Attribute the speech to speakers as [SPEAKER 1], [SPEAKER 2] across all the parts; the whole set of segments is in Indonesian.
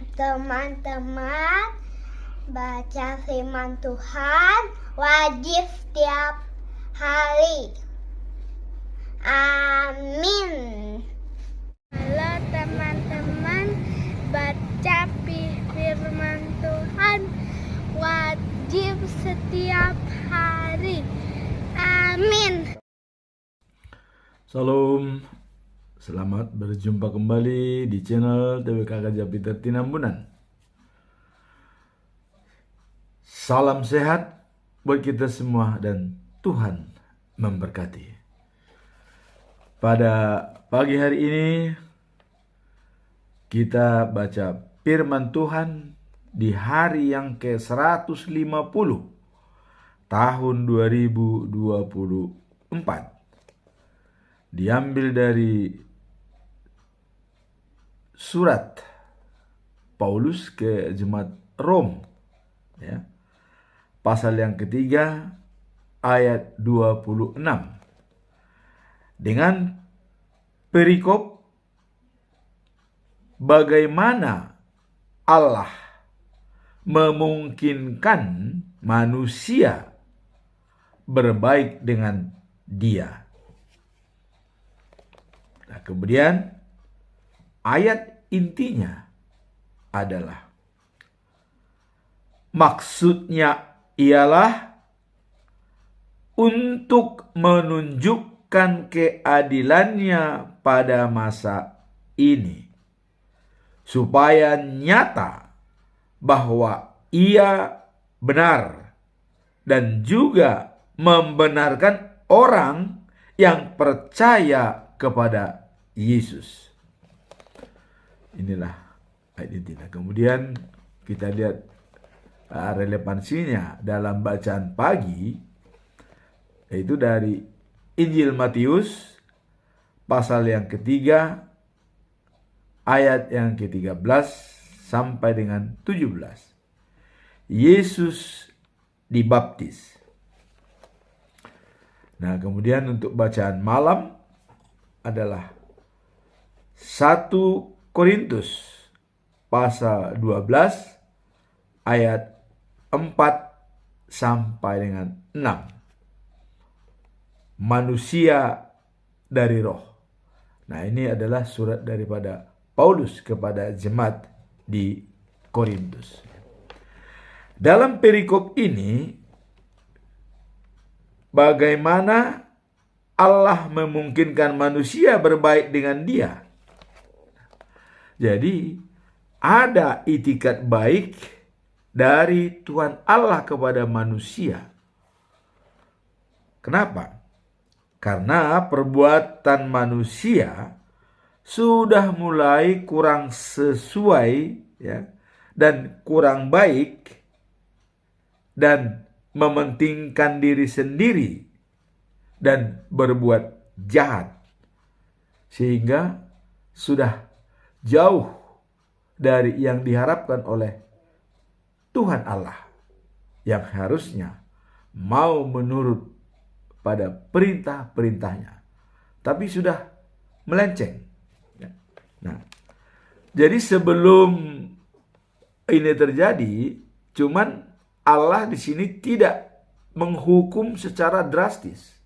[SPEAKER 1] Teman-teman, baca firman Tuhan wajib setiap hari. Amin. Halo teman-teman, baca firman Tuhan wajib setiap hari. Amin.
[SPEAKER 2] Salam, selamat berjumpa kembali di channel TWK Gajah Peter Tinambunan. Salam sehat buat kita semua dan Tuhan memberkati. Pada pagi hari ini kita baca firman Tuhan di hari yang ke-150 tahun 2024. Diambil dari surat Paulus ke jemaat Rom, ya, pasal yang ketiga ayat 26 dengan perikop bagaimana Allah memungkinkan manusia berbaik dengan Dia. Nah, kemudian ayat intinya adalah maksudnya ialah untuk menunjukkan keadilannya pada masa ini, supaya nyata bahwa Ia benar dan juga membenarkan orang yang percaya kepada Yesus. Inilah ayat intinya. Kemudian kita lihat relevansinya dalam bacaan pagi, yaitu dari Injil Matius pasal yang ketiga ayat yang ke-13 sampai dengan 17. Yesus dibaptis. Nah, kemudian untuk bacaan malam adalah 1 Korintus pasal 12 ayat 4 sampai dengan 6. Manusia dari roh. Nah, ini adalah surat daripada Paulus kepada jemaat di Korintus. Dalam perikop ini, bagaimana Allah memungkinkan manusia berbaik dengan Dia. Jadi, ada itikat baik dari Tuhan Allah kepada manusia. Kenapa? Karena perbuatan manusia sudah mulai kurang sesuai, ya, dan kurang baik, dan mementingkan diri sendiri dan berbuat jahat, sehingga sudah jauh dari yang diharapkan oleh Tuhan Allah yang harusnya mau menurut pada perintah-perintahnya, tapi sudah melenceng. Nah, jadi sebelum ini terjadi, cuman Allah di sini tidak menghukum secara drastis,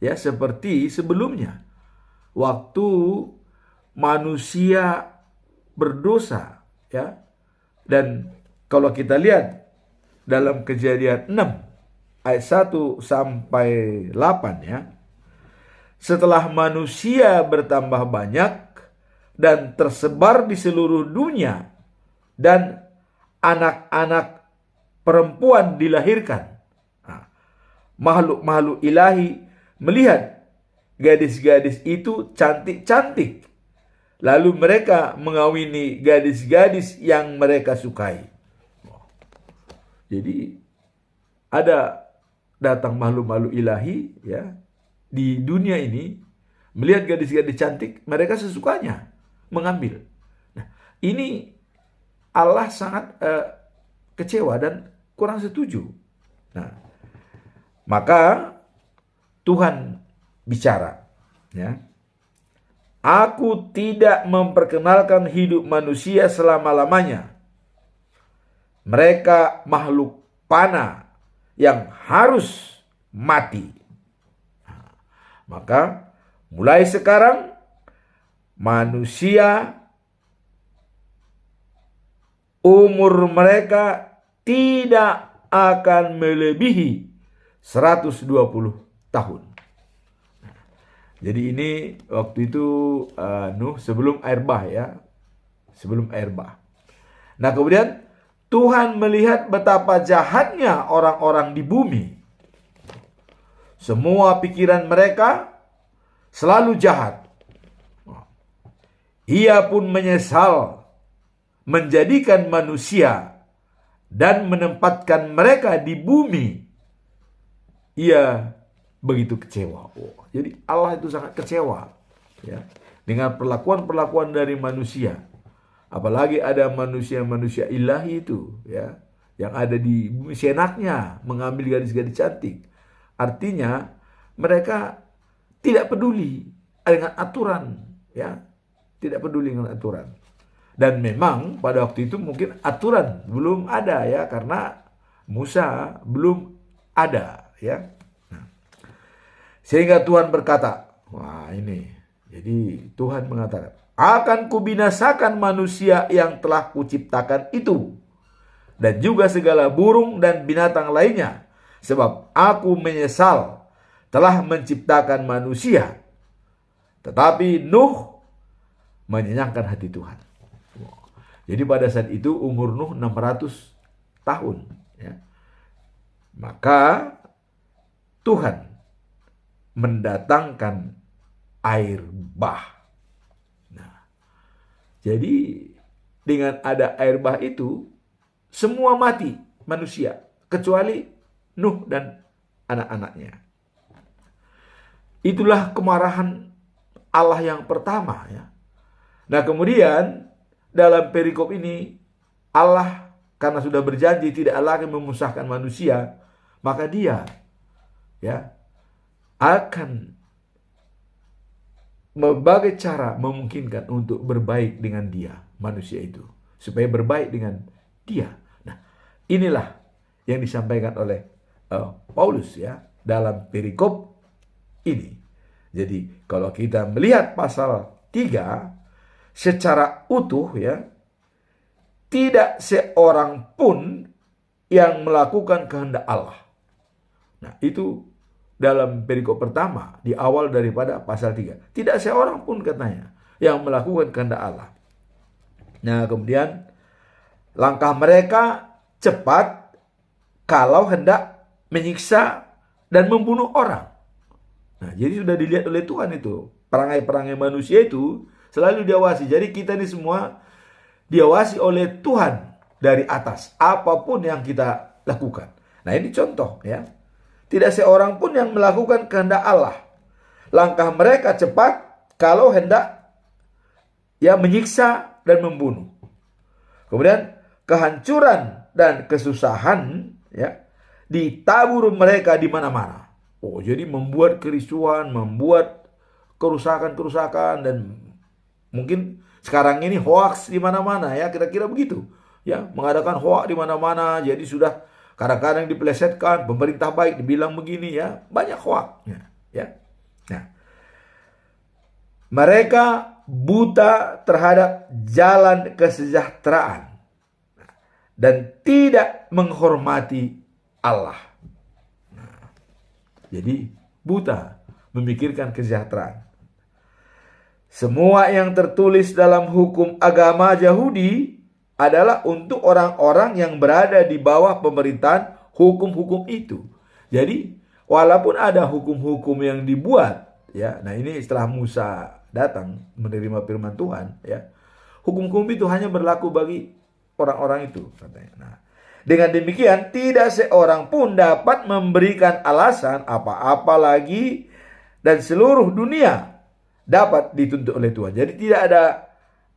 [SPEAKER 2] ya, seperti sebelumnya waktu manusia berdosa, ya. Dan kalau kita lihat dalam Kejadian 6 ayat 1 sampai 8, ya, setelah manusia bertambah banyak dan tersebar di seluruh dunia dan anak-anak perempuan dilahirkan, makhluk-makhluk ilahi melihat gadis-gadis itu cantik-cantik, lalu mereka mengawini gadis-gadis yang mereka sukai. Jadi ada datang makhluk-makhluk ilahi, ya, di dunia ini, melihat gadis-gadis cantik, mereka sesukanya mengambil. Nah, ini Allah sangat kecewa dan kurang setuju. Nah, maka Tuhan bicara, ya. Aku tidak memperkenalkan hidup manusia selama-lamanya mereka makhluk fana yang harus mati. Maka mulai sekarang manusia umur mereka tidak akan melebihi 120 tahun. Jadi ini waktu itu Nuh sebelum air bah ya. Sebelum air bah. Nah kemudian Tuhan melihat betapa jahatnya orang-orang di bumi. Semua pikiran mereka selalu jahat. Ia pun menyesal menjadikan manusia dan menempatkan mereka di bumi. Ia begitu kecewa. Jadi Allah itu sangat kecewa ya, dengan perlakuan-perlakuan dari manusia. Apalagi ada manusia-manusia ilahi itu ya, yang ada di bumi seenaknya mengambil gadis-gadis cantik. Artinya mereka tidak peduli dengan aturan ya, tidak peduli dengan aturan. Dan memang pada waktu itu mungkin aturan belum ada ya, karena Musa belum ada ya. Nah, sehingga Tuhan berkata, wah ini, jadi Tuhan mengatakan, akan kubinasakan manusia yang telah kuciptakan itu, dan juga segala burung dan binatang lainnya, sebab aku menyesal telah menciptakan manusia. Tetapi Nuh menyenangkan hati Tuhan. Jadi pada saat itu umur Nuh 600 tahun ya. Maka Tuhan mendatangkan air bah. Nah, jadi dengan ada air bah itu semua mati manusia kecuali Nuh dan anak-anaknya. Itulah kemarahan Allah yang pertama ya. Nah kemudian dalam perikop ini Allah karena sudah berjanji tidak lagi memusahkan manusia, maka Dia ya akan berbagai cara memungkinkan untuk berbaik dengan dia, manusia itu, supaya berbaik dengan Dia. Nah, inilah yang disampaikan oleh Paulus ya dalam perikop ini. Jadi kalau kita melihat pasal 3 secara utuh ya, tidak seorang pun yang melakukan kehendak Allah. Nah, itu dalam perikop pertama di awal daripada pasal 3. Tidak seorang pun katanya yang melakukan kehendak Allah. Nah, kemudian langkah mereka cepat kalau hendak menyiksa dan membunuh orang. Nah, jadi sudah dilihat oleh Tuhan itu. Perangai-perangai manusia itu selalu diawasi. Jadi kita ini semua diawasi oleh Tuhan dari atas. Apapun yang kita lakukan. Nah ini contoh ya. Tidak seorang pun yang melakukan kehendak Allah. Langkah mereka cepat kalau hendak ya menyiksa dan membunuh. Kemudian kehancuran dan kesusahan ya ditabur mereka di mana-mana. Oh, jadi membuat kerisuan, membuat kerusakan-kerusakan, dan mungkin sekarang ini hoax di mana-mana ya, kira-kira begitu. Ya, mengadakan hoax di mana-mana. Jadi sudah kadang-kadang dipelesetkan, pemerintah baik dibilang begini ya, banyak hoaxnya ya. Nah, mereka buta terhadap jalan kesejahteraan dan tidak menghormati Allah. Nah, jadi buta memikirkan kesejahteraan. Semua yang tertulis dalam hukum agama Yahudi adalah untuk orang-orang yang berada di bawah pemerintahan hukum-hukum itu. Jadi, walaupun ada hukum-hukum yang dibuat, ya, nah ini setelah Musa datang menerima firman Tuhan, ya, hukum-hukum itu hanya berlaku bagi orang-orang itu, katanya. Nah, dengan demikian tidak seorang pun dapat memberikan alasan apa-apa lagi, dan seluruh dunia dapat dituntut oleh Tuhan. Jadi tidak ada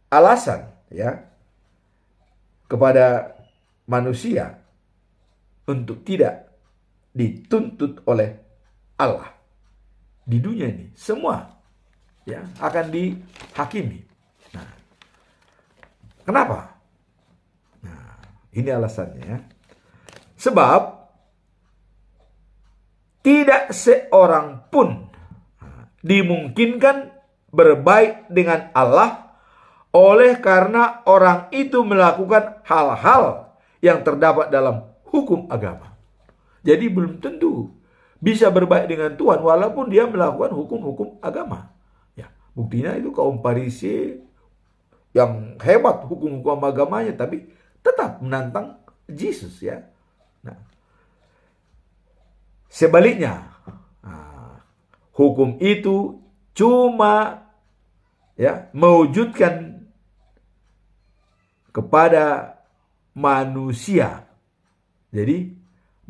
[SPEAKER 2] alasan ya kepada manusia untuk tidak dituntut oleh Allah di dunia ini. Semua ya akan dihakimi. Nah, kenapa? Nah, Ini alasannya ya. Sebab tidak seorang pun dimungkinkan berbaik dengan Allah oleh karena orang itu melakukan hal-hal yang terdapat dalam hukum agama. Jadi belum tentu bisa berbaik dengan Tuhan walaupun dia melakukan hukum-hukum agama. Ya, buktinya itu kaum Farisi yang hebat hukum-hukum agamanya tapi tetap menantang Yesus ya. Nah, sebaliknya, hukum itu cuma ya mewujudkan kepada manusia. Jadi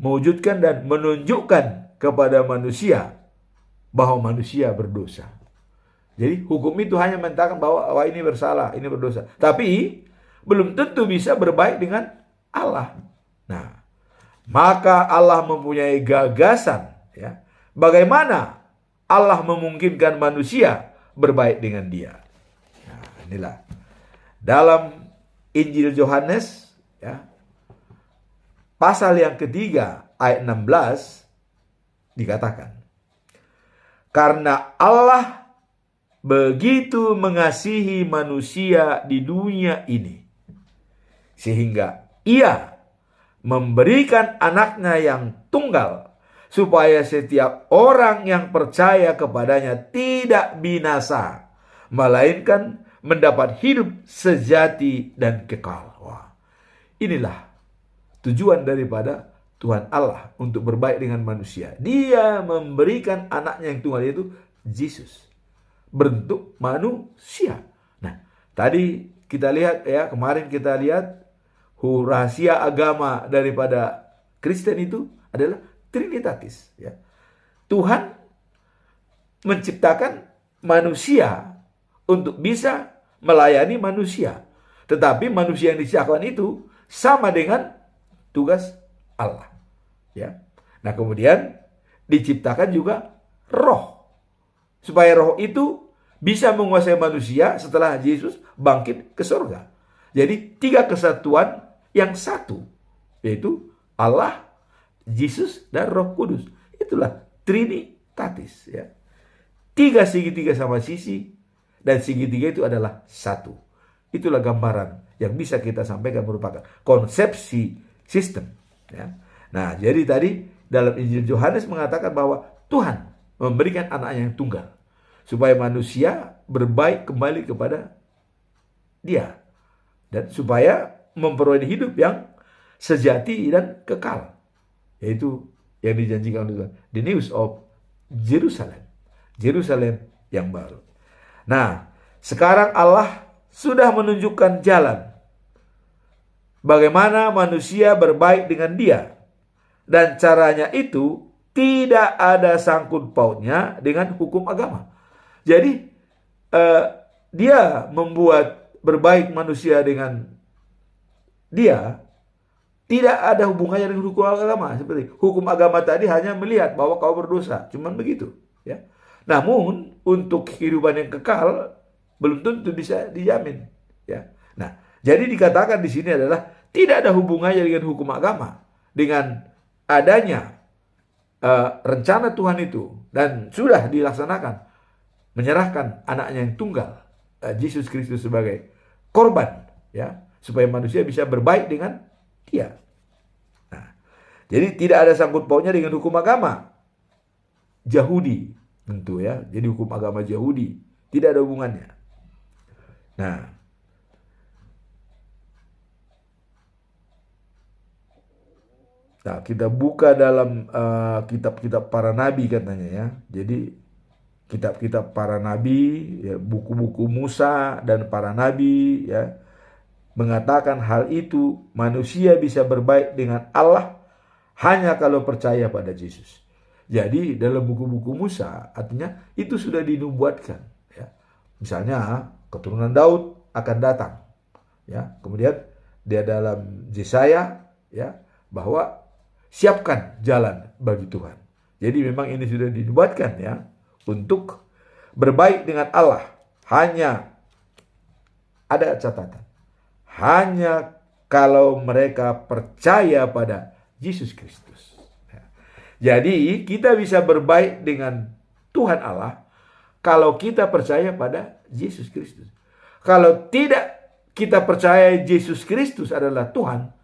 [SPEAKER 2] mewujudkan dan menunjukkan kepada manusia bahwa manusia berdosa. Jadi hukum itu hanya mengatakan bahwa ini bersalah, ini berdosa. Tapi belum tentu bisa berbaik dengan Allah. Nah, maka Allah mempunyai gagasan ya, bagaimana Allah memungkinkan manusia berbaik dengan Dia. Nah, inilah dalam Injil Yohanes ya, pasal yang ketiga ayat 16 dikatakan, karena Allah begitu mengasihi manusia di dunia ini sehingga Ia memberikan anaknya yang tunggal supaya setiap orang yang percaya kepadanya tidak binasa melainkan mendapat hidup sejati dan kekal. Wah, inilah tujuan daripada Tuhan Allah untuk berbaik dengan manusia. Dia memberikan anaknya yang tunggal, yaitu Yesus, bentuk manusia. Nah, tadi kita lihat ya, kemarin kita lihat rahasia agama daripada Kristen itu adalah Trinitatis ya. Tuhan menciptakan manusia untuk bisa melayani manusia. Tetapi manusia yang diciptakan itu sama dengan tugas Allah ya. Nah, kemudian diciptakan juga roh supaya roh itu bisa menguasai manusia setelah Yesus bangkit ke surga. Jadi 3 kesatuan yang satu, yaitu Allah, Yesus, dan Roh Kudus. Itulah Trinitatis ya. 3 segitiga sama sisi dan segitiga itu adalah satu. Itulah gambaran yang bisa kita sampaikan merupakan konsepsi sistem ya. Nah, jadi tadi dalam Injil Yohanes mengatakan bahwa Tuhan memberikan anaknya yang tunggal supaya manusia berbaik kembali kepada Dia dan supaya memperoleh hidup yang sejati dan kekal, yaitu yang dijanjikan oleh Tuhan, the news of Jerusalem, Jerusalem yang baru. Nah, sekarang Allah sudah menunjukkan jalan bagaimana manusia berbaik dengan Dia, dan caranya itu tidak ada sangkut pautnya dengan hukum agama. Jadi Dia membuat berbaik manusia dengan Dia tidak ada hubungannya dengan hukum agama. Seperti hukum agama tadi hanya melihat bahwa kau berdosa, cuman begitu ya. Namun untuk kehidupan yang kekal belum tentu bisa dijamin ya. Nah, jadi dikatakan di sini adalah tidak ada hubungannya dengan hukum agama, dengan adanya rencana Tuhan itu dan sudah dilaksanakan, menyerahkan anaknya yang tunggal, Yesus Kristus, sebagai korban ya, supaya manusia bisa berbaik dengan Dia. Nah, jadi tidak ada sangkut pautnya dengan hukum agama Yahudi tentu ya. Jadi hukum agama Yahudi tidak ada hubungannya. Nah, kita buka dalam kitab-kitab para nabi katanya ya. Jadi kitab-kitab para nabi, ya, buku-buku Musa dan para nabi ya, mengatakan hal itu, manusia bisa berbaik dengan Allah hanya kalau percaya pada Yesus. Jadi dalam buku-buku Musa artinya itu sudah dinubuatkan ya. Misalnya keturunan Daud akan datang ya. Kemudian dia dalam Yesaya ya, bahwa siapkan jalan bagi Tuhan. Jadi memang ini sudah dinubuatkan ya, untuk berbaik dengan Allah. Hanya ada catatan, hanya kalau mereka percaya pada Yesus Kristus. Jadi kita bisa berbaik dengan Tuhan Allah kalau kita percaya pada Yesus Kristus. Kalau tidak kita percaya Yesus Kristus adalah Tuhan,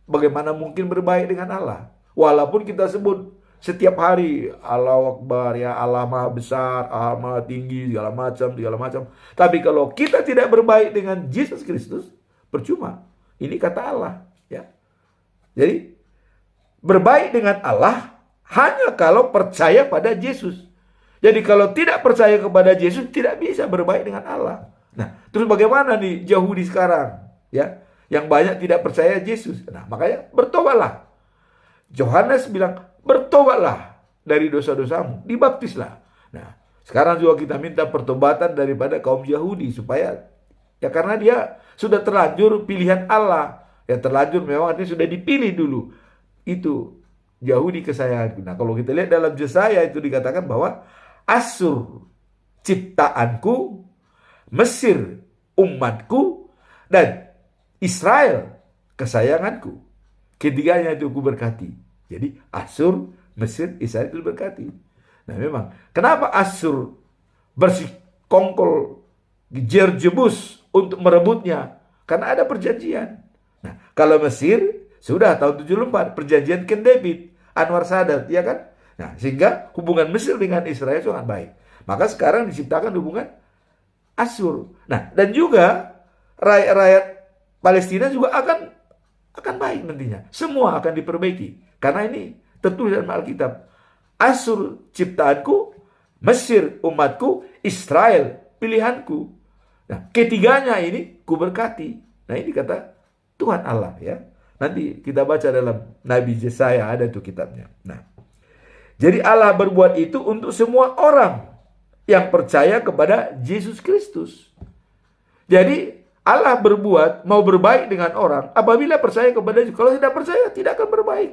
[SPEAKER 2] bagaimana mungkin berbaik dengan Allah? Walaupun kita sebut setiap hari Allahu Akbar, ya Allah Maha Besar, Allah Maha Tinggi, segala macam. Tapi kalau kita tidak berbaik dengan Yesus Kristus, percuma. Ini kata Allah, ya. Jadi berbaik dengan Allah hanya kalau percaya pada Yesus. Jadi kalau tidak percaya kepada Yesus, tidak bisa berbaik dengan Allah. Nah, terus bagaimana nih Yahudi sekarang, ya, yang banyak tidak percaya Yesus? Nah, makanya bertobatlah. Yohanes bilang, bertobatlah dari dosa-dosamu, dibaptislah. Nah, sekarang juga kita minta pertobatan daripada kaum Yahudi supaya, ya karena dia sudah terlanjur pilihan Allah. Ya terlanjur memang artinya sudah dipilih dulu. Itu Yahudi kesayanganku. Nah, kalau kita lihat dalam Yesaya itu dikatakan bahwa Asyur ciptaanku, Mesir umatku, dan Israel kesayanganku. Ketiganya itu ku berkati. Jadi Asyur, Mesir, Israel itu berkati. Nah memang, kenapa Asyur bersekongkol jebus untuk merebutnya? Karena ada perjanjian. Nah, kalau Mesir sudah tahun 74 perjanjian Camp David, Anwar Sadat, ya kan? Nah, sehingga hubungan Mesir dengan Israel sangat baik. Maka sekarang diciptakan hubungan Asyur. Nah, dan juga rakyat Palestina juga akan baik nantinya. Semua akan diperbaiki. Karena ini tertulis dalam Alkitab. Asyur ciptaanku, Mesir umatku, Israel pilihanku. Nah, ketiganya ini ku berkati. Nah, ini kata Tuhan Allah, ya. Nanti kita baca dalam Nabi Yesaya, ada itu kitabnya. Nah, jadi Allah berbuat itu untuk semua orang yang percaya kepada Yesus Kristus. Jadi Allah berbuat, mau berbaik dengan orang apabila percaya kepada Yesus. Kalau tidak percaya, tidak akan berbaik.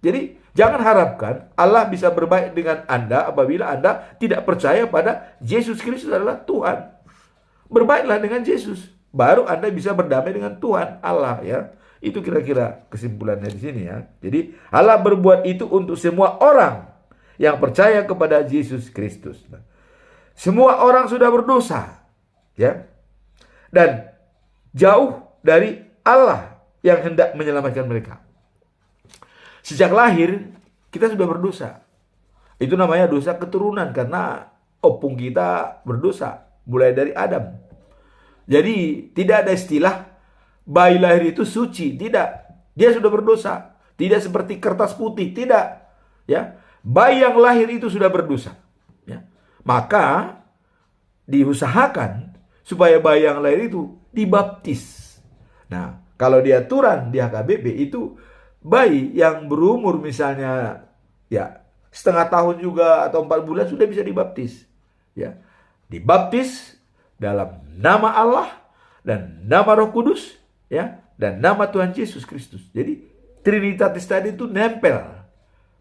[SPEAKER 2] Jadi jangan harapkan Allah bisa berbaik dengan Anda apabila Anda tidak percaya pada Yesus Kristus adalah Tuhan. Berbaiklah dengan Yesus, baru Anda bisa berdamai dengan Tuhan Allah, ya. Itu kira-kira kesimpulannya di sini, ya. Jadi Allah berbuat itu untuk semua orang yang percaya kepada Yesus Kristus. Nah, semua orang sudah berdosa, ya, dan jauh dari Allah yang hendak menyelamatkan mereka. Sejak lahir kita sudah berdosa. Itu namanya dosa keturunan karena opung kita berdosa mulai dari Adam. Jadi tidak ada istilah bayi lahir itu suci, tidak. Dia sudah berdosa. Tidak seperti kertas putih, tidak. Ya, bayi yang lahir itu sudah berdosa. Ya. Maka diusahakan supaya bayi yang lahir itu dibaptis. Nah, kalau di aturan di HKBP itu bayi yang berumur misalnya ya setengah tahun juga atau 4 bulan sudah bisa dibaptis. Ya, dibaptis dalam nama Allah dan nama Roh Kudus, ya, dan nama Tuhan Yesus Kristus. Jadi Trinitatis tadi itu nempel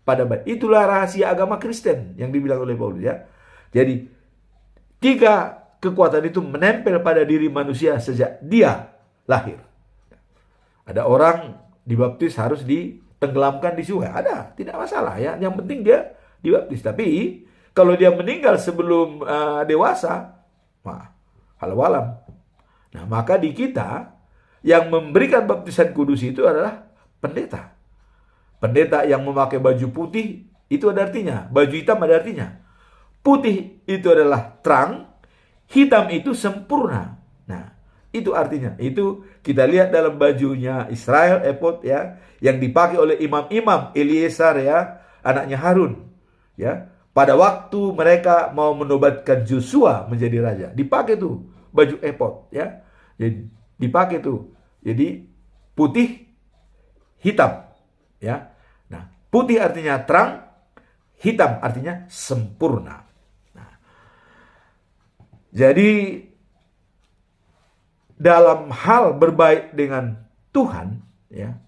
[SPEAKER 2] pada bayi. Itulah rahasia agama Kristen yang dibilang oleh Paulus, ya. Jadi 3 kekuatan itu menempel pada diri manusia sejak dia lahir. Ada orang dibaptis harus ditenggelamkan di sungai, ada, tidak masalah, ya. Yang penting dia dibaptis. Tapi kalau dia meninggal sebelum dewasa, walam. Nah, maka di kita yang memberikan baptisan kudus itu adalah pendeta. Pendeta yang memakai baju putih itu ada artinya, baju hitam ada artinya. Putih itu adalah terang, hitam itu sempurna. Nah, itu artinya. Itu kita lihat dalam bajunya Israel, efod, ya, yang dipakai oleh imam-imam Eliezer, ya, anaknya Harun, ya. Pada waktu mereka mau menobatkan Joshua menjadi raja, dipakai tuh baju efod, ya. Jadi dipakai tuh. Jadi putih, hitam, ya. Nah, putih artinya terang, hitam artinya sempurna. Nah, jadi dalam hal berbaik dengan Tuhan, ya,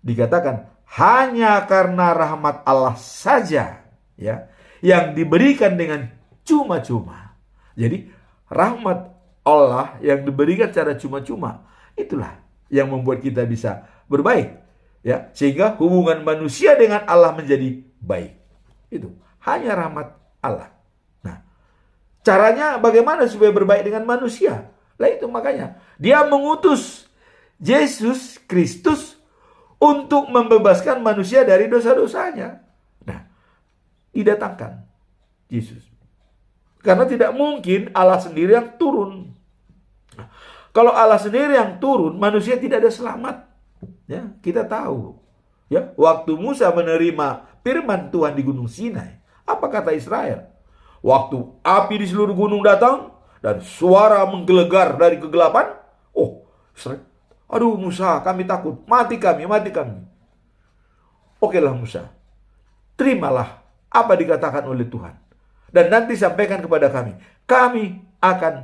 [SPEAKER 2] dikatakan hanya karena rahmat Allah saja, ya, yang diberikan dengan cuma-cuma. Jadi rahmat Allah yang diberikan secara cuma-cuma, itulah yang membuat kita bisa berbaik, ya, sehingga hubungan manusia dengan Allah menjadi baik. Itu hanya rahmat Allah. Nah, caranya bagaimana supaya berbaik dengan manusia? Lah itu makanya dia mengutus Yesus Kristus untuk membebaskan manusia dari dosa-dosanya. Nah, didatangkan Yesus. Karena tidak mungkin Allah sendiri yang turun. Nah, kalau Allah sendiri yang turun, manusia tidak ada selamat. Ya, kita tahu. Ya, waktu Musa menerima firman Tuhan di Gunung Sinai, apa kata Israel? Waktu api di seluruh gunung datang dan suara menggelegar dari kegelapan, oh, Israel, aduh Musa, kami takut, mati kami. Okelah Musa, terimalah apa dikatakan oleh Tuhan. Dan nanti sampaikan kepada kami akan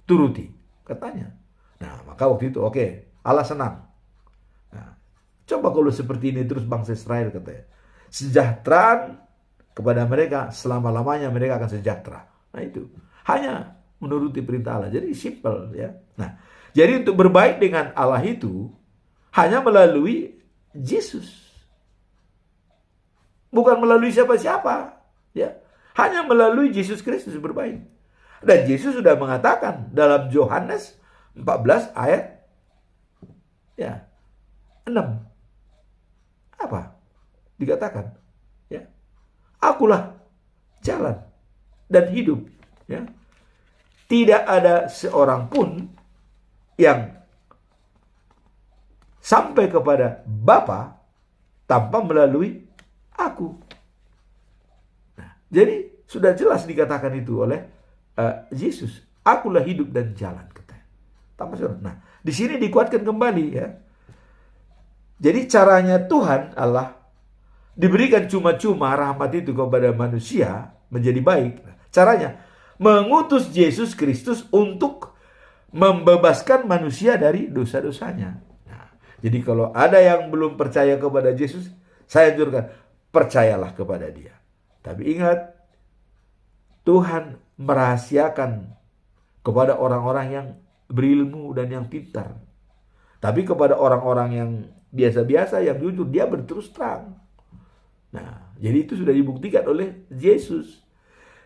[SPEAKER 2] turuti, katanya. Nah, maka waktu itu Allah senang. Nah, coba kalau seperti ini terus bangsa Israel, katanya, sejahteraan kepada mereka, selama-lamanya mereka akan sejahtera. Nah itu, hanya menuruti perintah Allah. Jadi simple, ya. Nah, jadi untuk berbaik dengan Allah itu hanya melalui Yesus. Bukan melalui siapa-siapa, ya. Hanya melalui Yesus Kristus berbaik. Dan Yesus sudah mengatakan dalam Yohanes 14 ayat 6. Apa? Dikatakan, ya. Akulah jalan dan hidup, ya. Tidak ada seorang pun yang sampai kepada Bapa tanpa melalui aku. Nah, jadi sudah jelas dikatakan itu oleh Yesus. Akulah hidup dan jalan, katanya. Nah, di sini dikuatkan kembali, ya. Jadi caranya Tuhan Allah diberikan cuma-cuma rahmat itu kepada manusia menjadi baik. Caranya mengutus Yesus Kristus untuk membebaskan manusia dari dosa-dosanya. Nah, jadi kalau ada yang belum percaya kepada Yesus, saya anjurkan, percayalah kepada dia. Tapi ingat, Tuhan merahasiakan kepada orang-orang yang berilmu dan yang pintar. Tapi kepada orang-orang yang biasa-biasa, yang jujur, dia berterus terang. Nah, jadi itu sudah dibuktikan oleh Yesus.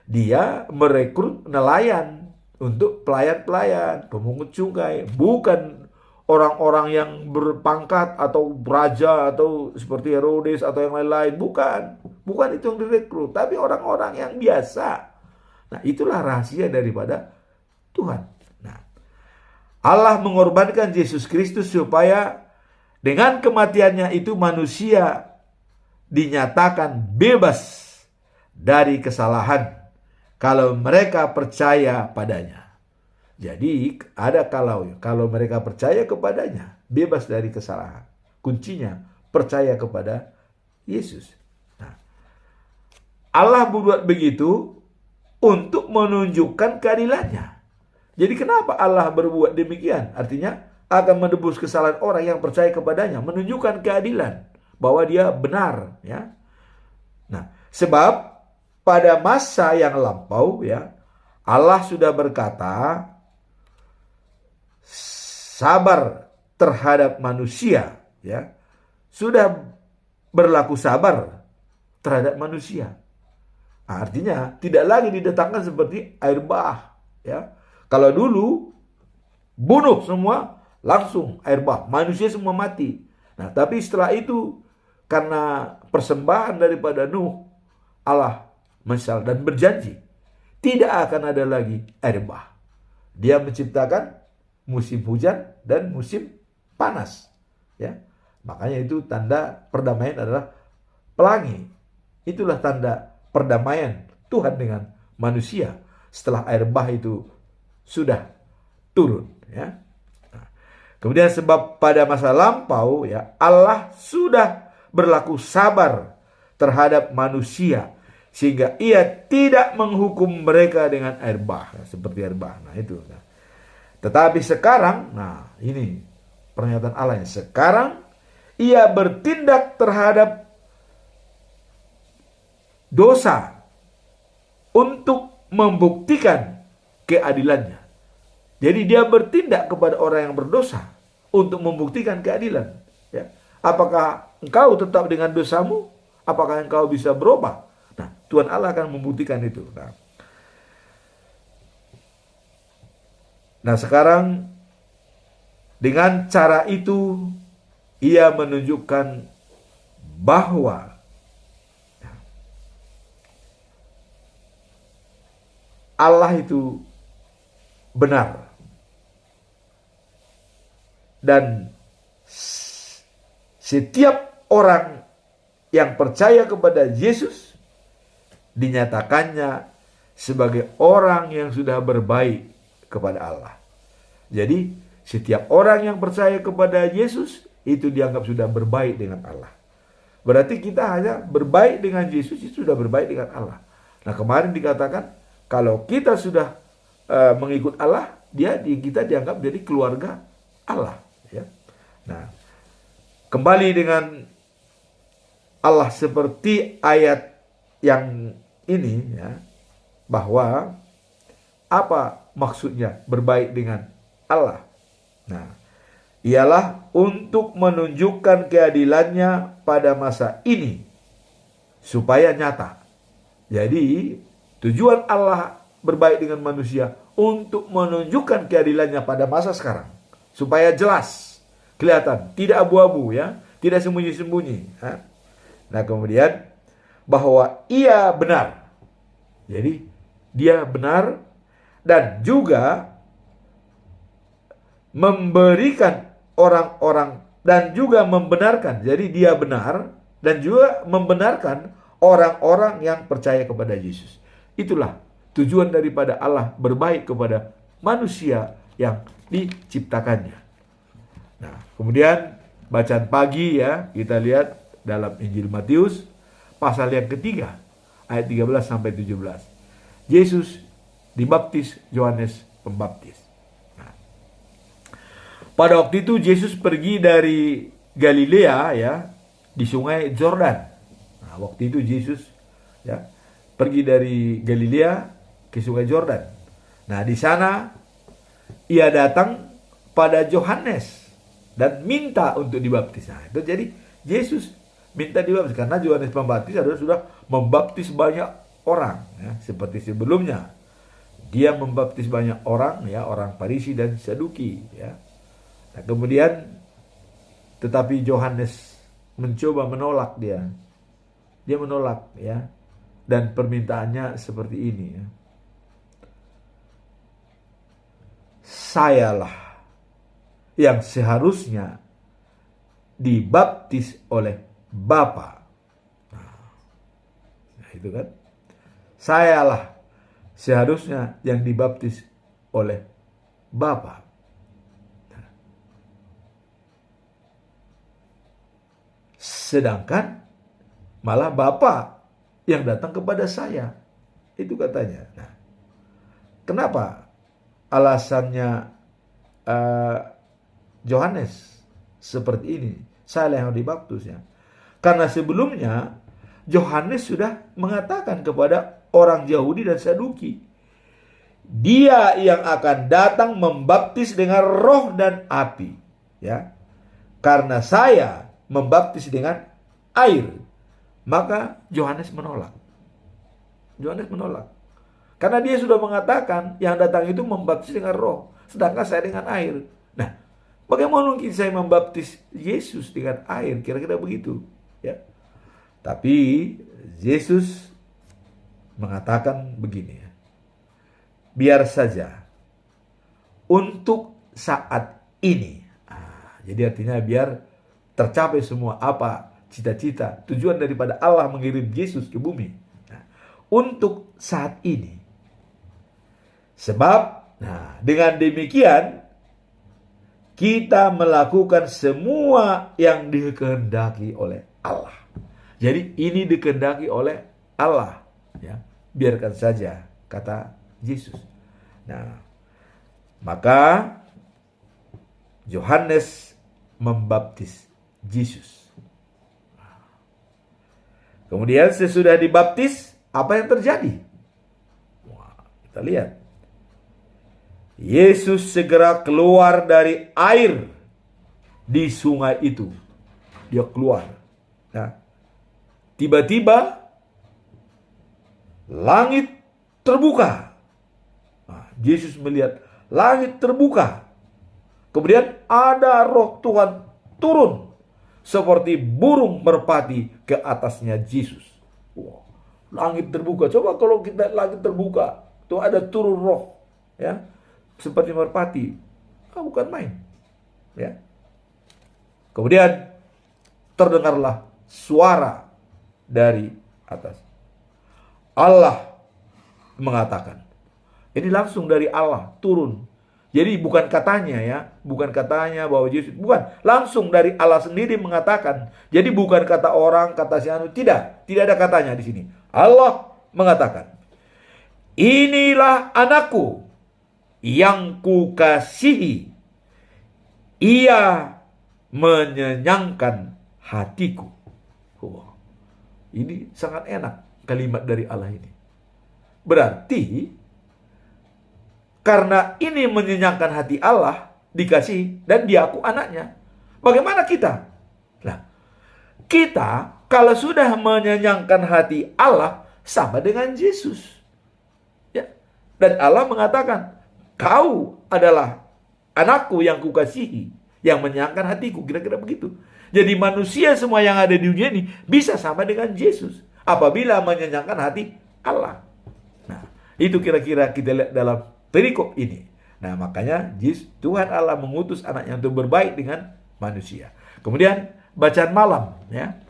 [SPEAKER 2] Dia merekrut nelayan untuk pelayan-pelayan, pemungut cukai, bukan orang-orang yang berpangkat atau raja atau seperti Herodes atau yang lain-lain, bukan itu yang direkrut, tapi orang-orang yang biasa. Nah, itulah rahasia daripada Tuhan. Nah, Allah mengorbankan Yesus Kristus supaya dengan kematiannya itu manusia dinyatakan bebas dari kesalahan kalau mereka percaya padanya. Jadi ada kalau mereka percaya kepadanya, bebas dari kesalahan. Kuncinya percaya kepada Yesus. Nah, Allah berbuat begitu untuk menunjukkan keadilannya. Jadi kenapa Allah berbuat demikian? Artinya akan menebus kesalahan orang yang percaya kepadanya, menunjukkan keadilan bahwa dia benar, ya. Nah, sebab pada masa yang lampau, ya, Allah sudah berkata sabar terhadap manusia, ya. Sudah berlaku sabar terhadap manusia. Artinya tidak lagi didatangkan seperti air bah, ya. Kalau dulu bunuh semua langsung air bah, manusia semua mati. Nah, tapi setelah itu karena persembahan daripada Nuh, Allah menyesal dan berjanji tidak akan ada lagi air bah. Dia menciptakan musim hujan dan musim panas, ya. Makanya itu tanda perdamaian adalah pelangi. Itulah tanda perdamaian Tuhan dengan manusia setelah air bah itu sudah turun, ya. Nah, kemudian sebab pada masa lampau, ya, Allah sudah berlaku sabar terhadap manusia sehingga ia tidak menghukum mereka dengan air bah, seperti air bah. Nah, itu. Nah, tetapi sekarang, nah ini pernyataan Allah, sekarang ia bertindak terhadap dosa untuk membuktikan keadilannya. Jadi dia bertindak kepada orang yang berdosa untuk membuktikan keadilan. Ya. Apakah engkau tetap dengan dosamu? Apakah engkau bisa berubah? Nah, Tuhan Allah akan membuktikan itu. Nah, sekarang dengan cara itu ia menunjukkan bahwa Allah itu benar. Dan setiap orang yang percaya kepada Yesus dinyatakannya sebagai orang yang sudah berbaik kepada Allah. Jadi setiap orang yang percaya kepada Yesus itu dianggap sudah berbaik dengan Allah. Berarti kita hanya berbaik dengan Yesus, itu sudah berbaik dengan Allah. Nah, kemarin dikatakan kalau kita sudah mengikut Allah, kita dianggap jadi keluarga Allah. Ya. Nah, kembali dengan Allah seperti ayat yang ini, ya, bahwa apa maksudnya berbaik dengan Allah? Nah, ialah untuk menunjukkan keadilannya pada masa ini supaya nyata. Jadi tujuan Allah berbaik dengan manusia untuk menunjukkan keadilannya pada masa sekarang supaya jelas, kelihatan, tidak abu-abu, ya, tidak sembunyi-sembunyi. Ya. Nah, kemudian bahwa ia benar. Jadi dia benar dan juga memberikan orang-orang dan juga membenarkan. Jadi dia benar dan juga membenarkan orang-orang yang percaya kepada Yesus. Itulah tujuan daripada Allah berbaik kepada manusia yang diciptakannya. Nah, kemudian bacaan pagi, ya, kita lihat dalam Injil Matius pasal yang ketiga ayat 13 sampai 17. Yesus dibaptis Yohanes Pembaptis. Nah, pada waktu itu Yesus pergi dari Galilea, ya, di sungai Yordan. Nah, waktu itu Yesus, ya, pergi dari Galilea ke sungai Yordan. Nah, di sana ia datang pada Yohanes dan minta untuk dibaptis. Nah, itu jadi Yesus minta dibaptis karena Yohanes Pembaptis adalah sudah membaptis banyak orang, ya, seperti sebelumnya. Dia membaptis banyak orang, ya, orang Farisi dan Saduki, ya. Nah, kemudian tetapi Yohanes mencoba menolak dia. Dia menolak, ya. Dan permintaannya seperti ini, ya. Sayalah yang seharusnya dibaptis oleh Bapa. Nah, itu kan. Sayalah seharusnya yang dibaptis oleh Bapa. Nah. Sedangkan malah Bapa yang datang kepada saya. Itu katanya. Nah, kenapa alasannya Yohanes seperti ini? Saya yang dibaptis, ya. Karena sebelumnya Yohanes sudah mengatakan kepada orang Yahudi dan Saduki, dia yang akan datang membaptis dengan roh dan api, ya. Karena saya membaptis dengan air. Maka Yohanes menolak. Yohanes menolak. Karena dia sudah mengatakan yang datang itu membaptis dengan roh, sedangkan saya dengan air. Nah, bagaimana mungkin saya membaptis Yesus dengan air? Kira-kira begitu, ya. Tapi Yesus mengatakan begini, ya. Biar saja untuk saat ini. Jadi artinya biar tercapai semua apa cita-cita, tujuan daripada Allah mengirim Yesus ke bumi. Nah, untuk saat ini. Sebab, nah, dengan demikian kita melakukan semua yang dikehendaki oleh Allah. Jadi ini dikehendaki oleh Allah, ya. Biarkan saja, kata Yesus. Nah, maka Yohanes membaptis Yesus. Kemudian sesudah dibaptis, apa yang terjadi? Wah, kita lihat. Yesus segera keluar dari air. di sungai itu. Dia keluar. Nah, tiba-tiba langit terbuka. Nah, Yesus melihat langit terbuka. Kemudian ada roh Tuhan turun seperti burung merpati ke atasnya Yesus. Wow, langit terbuka. Coba kalau kita langit terbuka, tuh ada turun roh, ya, seperti merpati. Bukan main, ya. Kemudian terdengarlah suara dari atas. Allah mengatakan. Ini langsung dari Allah turun. Jadi bukan katanya, ya, bukan katanya bahwa Yesus, bukan, langsung dari Allah sendiri mengatakan. Jadi bukan kata orang, kata si anu, tidak ada katanya di sini. Allah mengatakan, inilah anakku yang kukasihi, ia menyenangkan hatiku. Wow. Ini sangat enak kalimat dari Allah ini. Berarti karena ini menyenangkan hati Allah, dikasih, dan dia aku anaknya. Bagaimana kita? Nah, kita kalau sudah menyenangkan hati Allah, sama dengan Yesus. Ya. Dan Allah mengatakan, kau adalah anakku yang kukasihi, yang menyenangkan hatiku. Kira-kira begitu. Jadi manusia semua yang ada di dunia ini bisa sama dengan Yesus apabila menyenangkan hati Allah. Nah, itu kira-kira kita lihat dalam perikop ini. Nah, makanya Tuhan Allah mengutus anaknya untuk berbaik dengan manusia. Kemudian bacaan malam, ya.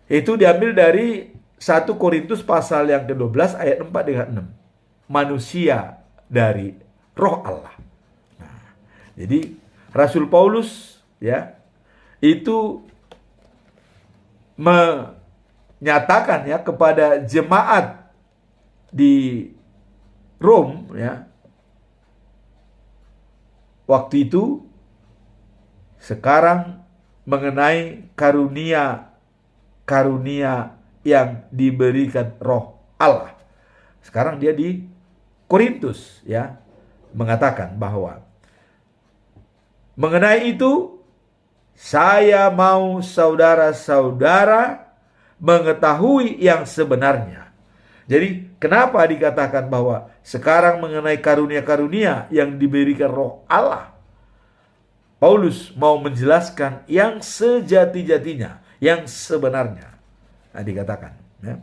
[SPEAKER 2] Itu diambil dari 1 Korintus pasal yang ke-12 ayat 4 dengan 6. Manusia dari Roh Allah. Nah, jadi Rasul Paulus, ya, itu menyatakan, ya, kepada jemaat di Rom, ya, waktu itu sekarang mengenai karunia yang diberikan Roh Allah. Sekarang dia di Korintus, ya, mengatakan bahwa mengenai itu saya mau saudara-saudara mengetahui yang sebenarnya. Jadi kenapa dikatakan bahwa sekarang mengenai karunia-karunia yang diberikan Roh Allah? Paulus mau menjelaskan yang sejati-jatinya, yang sebenarnya. Nah, dikatakan, ya.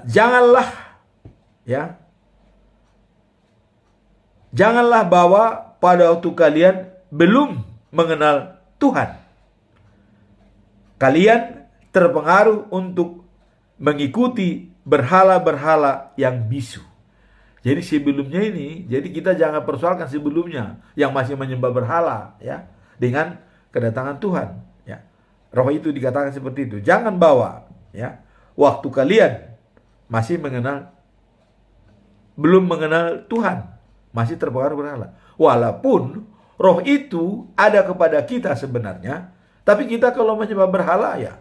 [SPEAKER 2] Janganlah, ya, janganlah bahwa pada waktu kalian belum mengenal Tuhan, kalian terpengaruh untuk mengikuti berhala-berhala yang bisu. Jadi sebelumnya ini, jadi kita jangan persoalkan sebelumnya yang masih menyembah berhala, ya, dengan kedatangan Tuhan, ya. Roh itu dikatakan seperti itu. Jangan bawa, ya, waktu kalian masih belum mengenal Tuhan, masih terpengaruh berhala. Walaupun roh itu ada kepada kita sebenarnya, tapi kita kalau menyembah berhala, ya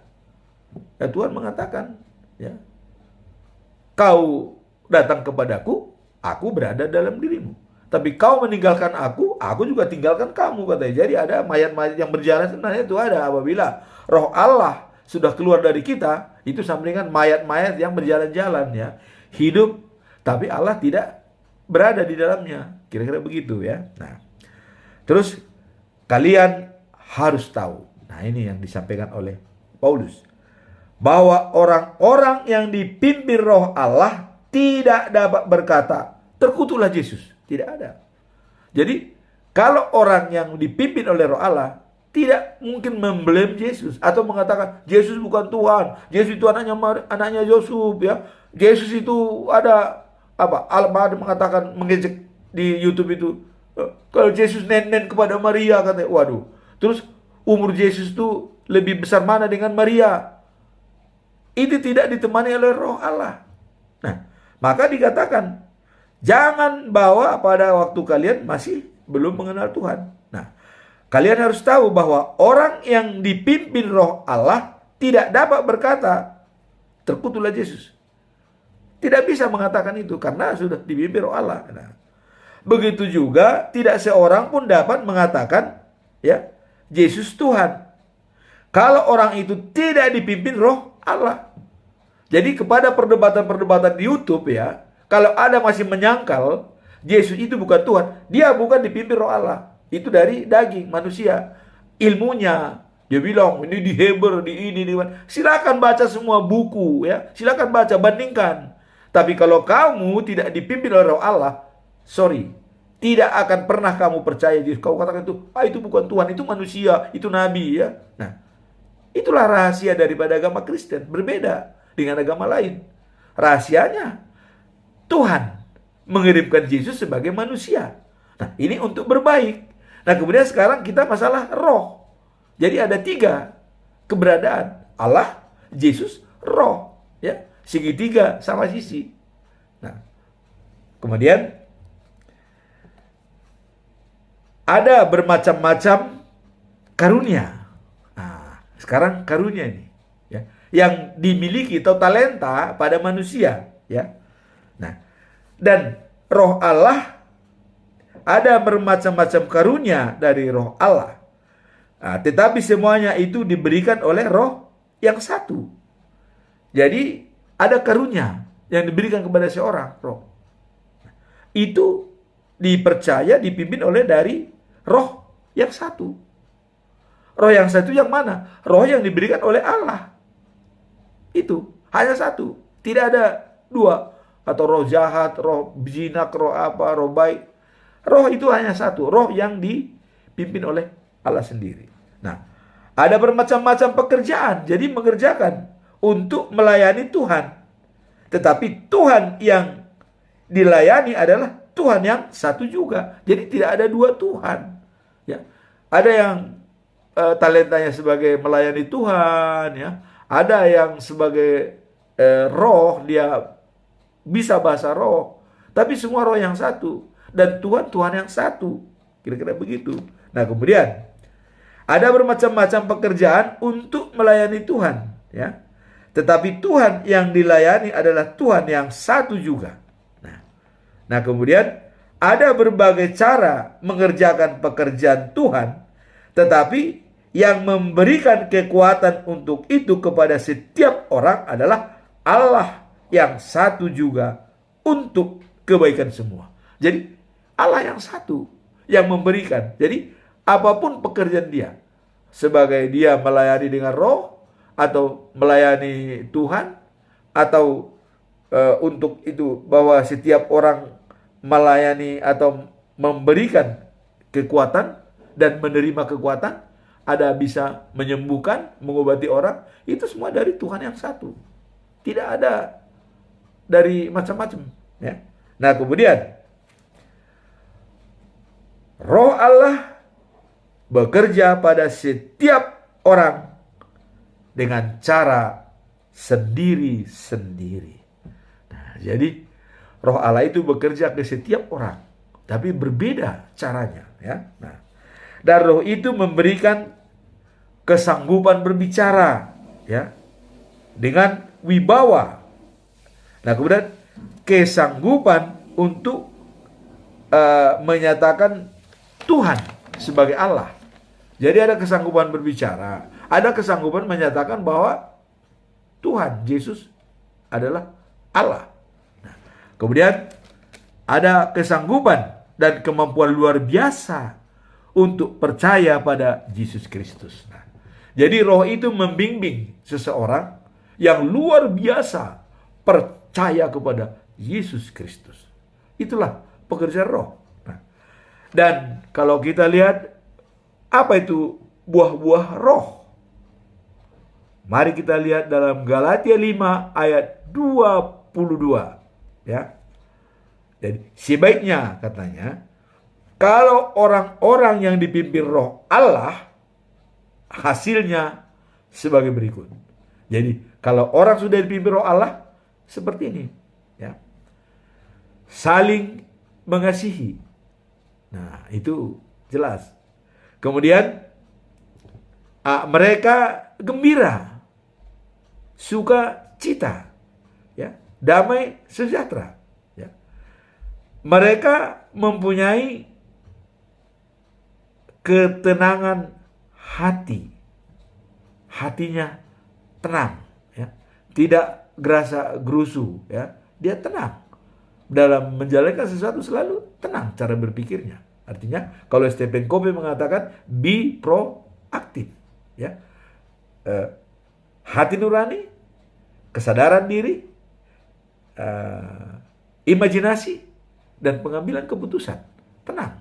[SPEAKER 2] Tuhan mengatakan, ya, kau datang kepadaku, aku berada dalam dirimu. Tapi kau meninggalkan aku juga tinggalkan kamu, katanya. Jadi ada mayat-mayat yang berjalan, sebenarnya itu ada apabila Roh Allah sudah keluar dari kita, itu sama dengan mayat-mayat yang berjalan-jalan, ya, hidup, tapi Allah tidak berada di dalamnya. Kira-kira begitu, ya. Nah, terus kalian harus tahu. Nah, ini yang disampaikan oleh Paulus, bahwa orang-orang yang dipimpin Roh Allah tidak dapat berkata, terkutuklah Yesus. Tidak ada. Jadi, kalau orang yang dipimpin oleh Roh Allah tidak mungkin memblame Yesus atau mengatakan Yesus bukan Tuhan, Yesus itu anaknya Yusuf, ya. Yesus itu ada apa? Al-Mahdi mengatakan, mengejek di YouTube itu, kalau Yesus nen kepada Maria, katanya. Waduh. Terus umur Yesus itu lebih besar mana dengan Maria? Itu tidak ditemani oleh Roh Allah. Nah, maka dikatakan, jangan bawa pada waktu kalian masih belum mengenal Tuhan. Nah, kalian harus tahu bahwa orang yang dipimpin Roh Allah tidak dapat berkata, terkutuklah Yesus. Tidak bisa mengatakan itu karena sudah dipimpin Roh Allah. Nah, begitu juga tidak seorang pun dapat mengatakan ya Yesus Tuhan kalau orang itu tidak dipimpin Roh Allah. Jadi kepada perdebatan-perdebatan di YouTube ya, kalau ada masih menyangkal Yesus itu bukan Tuhan, dia bukan dipimpin Roh Allah. Itu dari daging manusia. Ilmunya, dia bilang ini di Hebrew, di ini, di mana. Silakan baca semua buku ya, silakan baca, bandingkan. Tapi kalau kamu tidak dipimpin oleh Roh Allah, sorry, tidak akan pernah kamu percaya. Kau katakan itu bukan Tuhan, itu manusia, itu nabi ya. Nah, itulah rahasia daripada agama Kristen, berbeda dengan agama lain. Rahasianya Tuhan mengirimkan Yesus sebagai manusia. Nah, ini untuk berbaik. Nah, kemudian sekarang kita masalah roh. Jadi ada 3 keberadaan. Allah, Yesus, roh. Ya, segitiga sama sisi. Nah, kemudian ada bermacam-macam karunia. Nah, sekarang karunia ini ya, yang dimiliki atau talenta pada manusia ya. Nah, dan Roh Allah ada bermacam-macam karunia dari Roh Allah. Nah, tetapi semuanya itu diberikan oleh Roh yang satu. Jadi ada karunia yang diberikan kepada seorang roh. Itu dipercaya dipimpin oleh dari Roh yang satu. Roh yang satu yang mana? Roh yang diberikan oleh Allah. Itu hanya satu. Tidak ada 2. Atau roh jahat, roh jinak, roh apa, roh baik. Roh itu hanya satu. Roh yang dipimpin oleh Allah sendiri. Nah, ada bermacam-macam pekerjaan. Jadi mengerjakan untuk melayani Tuhan. Tetapi Tuhan yang dilayani adalah Tuhan yang satu juga. Jadi tidak ada 2 Tuhan. Ya, ada yang talentanya sebagai melayani Tuhan. Ya, ada yang sebagai roh, dia bisa bahasa roh. Tapi semua roh yang satu. Dan Tuhan yang satu. Kira-kira begitu. Nah, kemudian ada bermacam-macam pekerjaan untuk melayani Tuhan. Ya. Tetapi Tuhan yang dilayani adalah Tuhan yang satu juga. Nah, kemudian ada berbagai cara mengerjakan pekerjaan Tuhan. Tetapi yang memberikan kekuatan untuk itu kepada setiap orang adalah Allah yang satu juga untuk kebaikan semua. Jadi Allah yang satu yang memberikan. Jadi apapun pekerjaan dia, sebagai dia melayani dengan roh, atau melayani Tuhan, atau untuk itu bahwa setiap orang melayani atau memberikan kekuatan dan menerima kekuatan, ada bisa menyembuhkan, mengobati orang, itu semua dari Tuhan yang satu. Tidak ada dari macam-macam. Ya. Nah, kemudian Roh Allah bekerja pada setiap orang dengan cara sendiri-sendiri. Nah, jadi Roh Allah itu bekerja ke setiap orang, tapi berbeda caranya. Ya. Nah, dan Roh itu memberikan kesanggupan berbicara, ya, dengan wibawa. Nah, kemudian kesanggupan untuk menyatakan Tuhan sebagai Allah. Jadi ada kesanggupan berbicara, ada kesanggupan menyatakan bahwa Tuhan Yesus adalah Allah. Nah, kemudian ada kesanggupan dan kemampuan luar biasa untuk percaya pada Yesus Kristus. Nah, jadi Roh itu membimbing seseorang yang luar biasa percaya kepada Yesus Kristus. Itulah pekerjaan Roh. Nah, dan kalau kita lihat apa itu buah-buah Roh, mari kita lihat dalam Galatia 5 ayat 22. Ya. Jadi sebaiknya katanya, kalau orang-orang yang dipimpin Roh Allah, hasilnya sebagai berikut. Jadi kalau orang sudah dipimpin Roh Allah, seperti ini, ya, saling mengasihi. Nah, itu jelas. Kemudian mereka gembira, suka cita, ya, damai sejahtera, ya. mereka mempunyai ketenangan hati. Hatinya tenang, ya. Tidak gerasa gerusu, ya. Dia tenang. Dalam menjalankan sesuatu selalu tenang cara berpikirnya. Artinya kalau Stephen Covey mengatakan be proaktif, ya. Hati nurani, kesadaran diri, imajinasi, dan pengambilan keputusan. Tenang.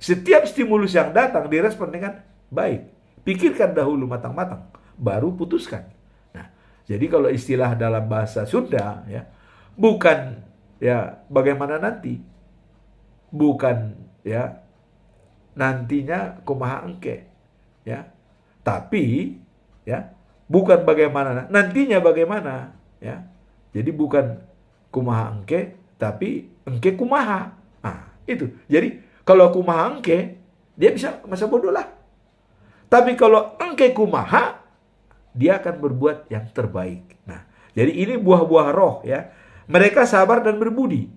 [SPEAKER 2] Setiap stimulus yang datang direspon dengan baik. Pikirkan dahulu matang-matang, baru putuskan. Nah, jadi kalau istilah dalam bahasa Sunda, ya, bukan ya bagaimana nanti, bukan ya nantinya kumaha engke, ya, tapi ya bukan bagaimana nantinya bagaimana, ya. Jadi bukan kumaha engke, tapi engke kumaha. Nah, itu. Jadi kalau kumaha engke, dia bisa masa bodoh lah. Tapi kalau engke kumaha, dia akan berbuat yang terbaik. Nah, jadi ini buah-buah roh, ya. Mereka sabar dan berbudi.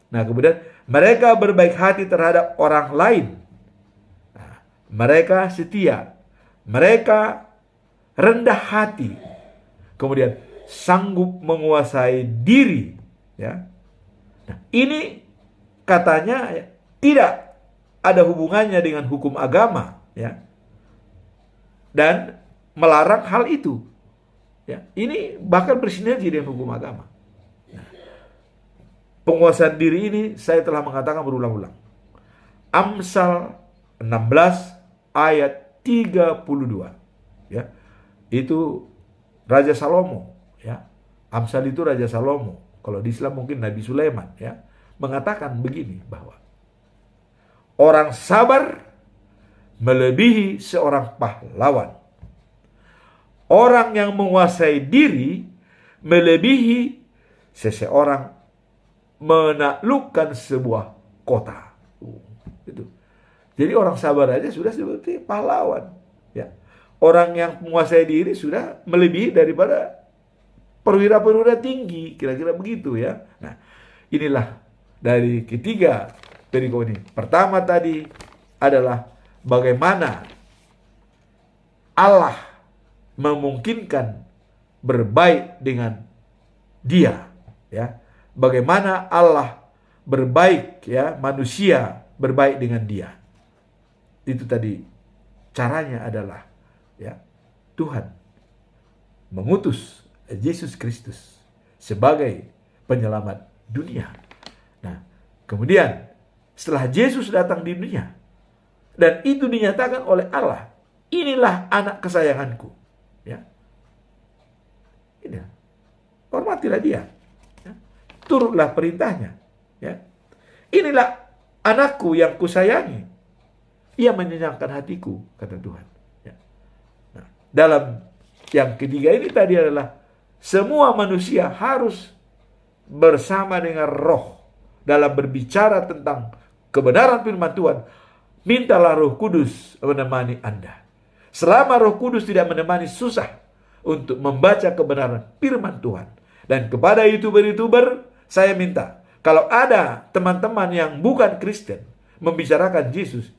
[SPEAKER 2] Nah, kemudian mereka berbaik hati terhadap orang lain. Nah, mereka setia. Mereka rendah hati. Kemudian sanggup menguasai diri, ya. Nah, ini katanya ya, tidak ada hubungannya dengan hukum agama, ya. Dan melarang hal itu. Ya, ini bahkan bersinergi dengan hukum agama. Nah, penguasaan diri ini saya telah mengatakan berulang-ulang. Amsal 16 ayat 32. Ya. Itu Raja Salomo, ya. Amsal itu Raja Salomo. Kalau di Islam mungkin Nabi Sulaiman, ya, mengatakan begini bahwa orang sabar melebihi seorang pahlawan. Orang yang menguasai diri melebihi seseorang menaklukkan sebuah kota. Itu. Jadi orang sabar aja sudah seperti pahlawan, ya. Orang yang menguasai diri sudah melebihi daripada perwira-perwira tinggi, kira-kira begitu, ya. Nah, inilah dari ketiga perikop ini. Pertama tadi adalah bagaimana Allah memungkinkan berbaik dengan Dia, ya. Bagaimana Allah berbaik, ya, manusia berbaik dengan Dia. Itu tadi caranya adalah, ya, Tuhan mengutus Yesus Kristus sebagai penyelamat dunia. Nah, kemudian setelah Yesus datang di dunia dan itu dinyatakan oleh Allah, inilah anak kesayanganku, ya. Ini, hormatilah Dia, ya. Turutlah perintahnya, ya. Inilah anakku yang kusayangi, ia menyenangkan hatiku, kata Tuhan. Dalam yang ketiga ini tadi adalah semua manusia harus bersama dengan roh dalam berbicara tentang kebenaran firman Tuhan. Mintalah Roh Kudus menemani Anda. Selama Roh Kudus tidak menemani, susah untuk membaca kebenaran firman Tuhan. Dan kepada YouTuber-YouTuber saya minta, kalau ada teman-teman yang bukan Kristen membicarakan Yesus,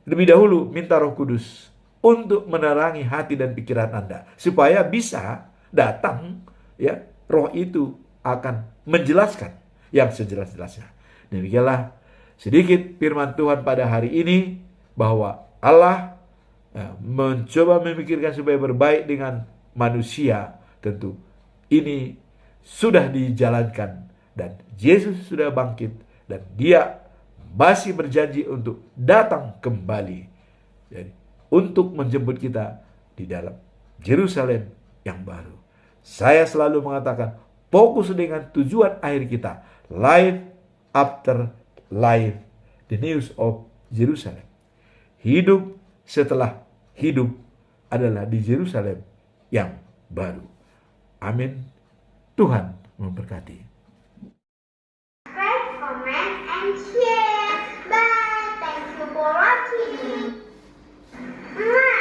[SPEAKER 2] lebih dahulu minta Roh Kudus untuk menerangi hati dan pikiran Anda, supaya bisa datang, ya, roh itu akan menjelaskan yang sejelas-jelasnya. Demikianlah sedikit firman Tuhan pada hari ini, bahwa Allah, ya, mencoba memikirkan supaya berbaik dengan manusia. Tentu ini sudah dijalankan dan Yesus sudah bangkit dan Dia masih berjanji untuk datang kembali. Jadi untuk menjemput kita di dalam Yerusalem yang baru. Saya selalu mengatakan, fokus dengan tujuan akhir kita, life after life, the news of Jerusalem. Hidup setelah hidup adalah di Yerusalem yang baru. Amin. Tuhan memberkati.
[SPEAKER 1] Subscribe, comment, and share. Bye. Thank you for watching. Mwah.